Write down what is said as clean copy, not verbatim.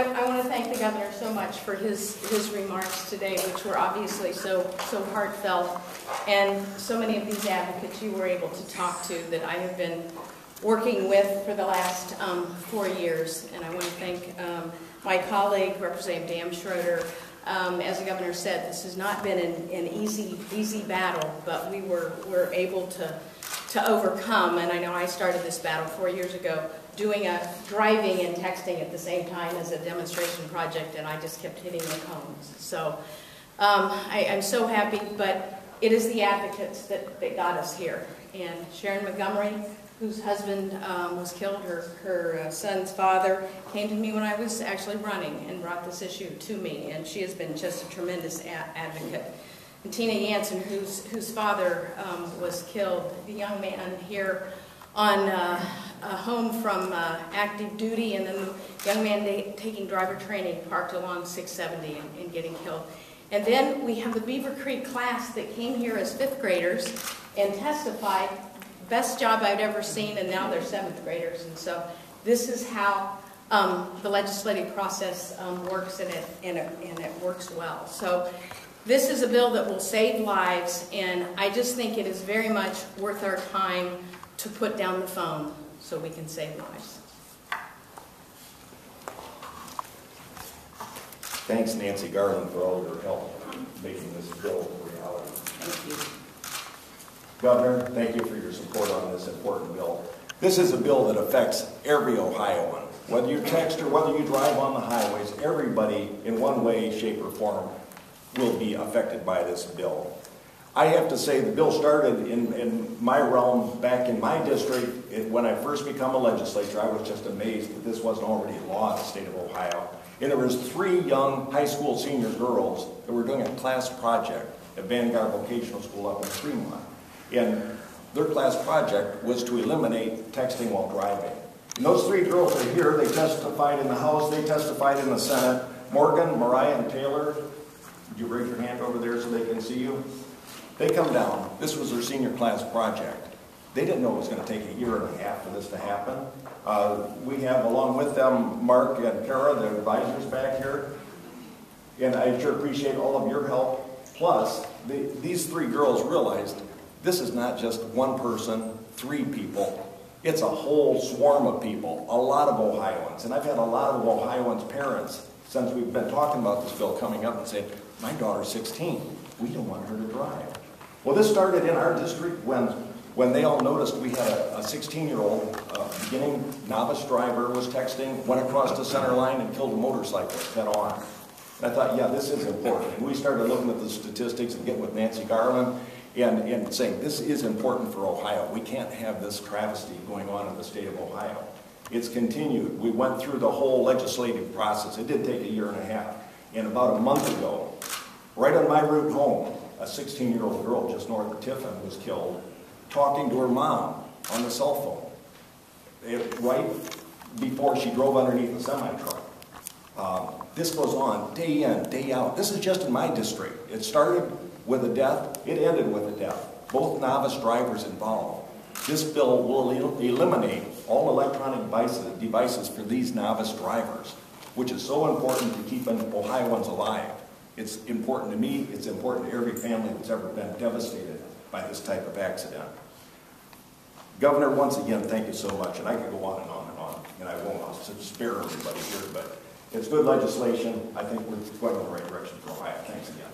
I want to thank the governor so much for his remarks today, which were obviously so heartfelt, and so many of these advocates you were able to talk to that I have been working with for the last 4 years. And I want to thank my colleague, Representative Damschroder. As the governor said, this has not been an easy battle, but we were able to overcome. And I know I started this battle 4 years ago, doing a driving and texting at the same time as a demonstration project, and I just kept hitting the cones. So I'm so happy, but it is the advocates that got us here. And Sharon Montgomery, whose husband was killed, her son's father, came to me when I was actually running and brought this issue to me, and she has been just a tremendous advocate. And Tina Jansen, whose father was killed, the young man here on home from active duty, and then the young man taking driver training parked along 670 and getting killed. And then we have the Beaver Creek class that came here as 5th graders and testified. Best job I've ever seen, and now they're 7th graders. And so this is how the legislative process works, and it works well. So this is a bill that will save lives, and I just think it is very much worth our time to put down the phone so we can save lives. Thanks, Nancy Garland, for all your help making this bill a reality. Thank you. Governor, thank you for your support on this important bill. This is a bill that affects every Ohioan. Whether you text or whether you drive on the highways, everybody in one way, shape, or form will be affected by this bill. I have to say the bill started in my realm back in my district. When I first became a legislator, I was just amazed that this wasn't already law in the state of Ohio. And there was 3 young high school senior girls that were doing a class project at Vanguard Vocational School up in Fremont. And their class project was to eliminate texting while driving. And those 3 girls are here. They testified in the House. They testified in the Senate. Morgan, Mariah, and Taylor, would you raise your hand over there so they can see you? They come down. This was their senior class project. They didn't know it was going to take a year and a half for this to happen. We have, along with them, Mark and Kara, the advisors back here. And I sure appreciate all of your help. Plus, these 3 girls realized this is not just one person, 3 people. It's a whole swarm of people, a lot of Ohioans. And I've had a lot of Ohioans' parents, since we've been talking about this bill, coming up and saying, my daughter's 16. We don't want her to drive. Well, this started in our district when they all noticed we had a 16-year-old beginning novice driver was texting, went across the center line and killed a motorcyclist head on. And I thought, yeah, this is important. And we started looking at the statistics and getting with Nancy Garland and saying this is important for Ohio. We can't have this travesty going on in the state of Ohio. It's continued. We went through the whole legislative process. It did take a year and a half. And about a month ago, right on my route home, a 16-year-old girl just north of Tiffin was killed talking to her mom on the cell phone right before she drove underneath a semi-truck. This goes on day in, day out. This is just in my district. It started with a death. It ended with a death. Both novice drivers involved. This bill will eliminate all electronic devices for these novice drivers, which is so important to keeping Ohioans alive. It's important to me. It's important to every family that's ever been devastated by this type of accident. Governor, once again, thank you so much. And I could go on and on and on, and I won't. I'll spare everybody here, but it's good legislation. I think we're going in the right direction for Ohio. Thanks again.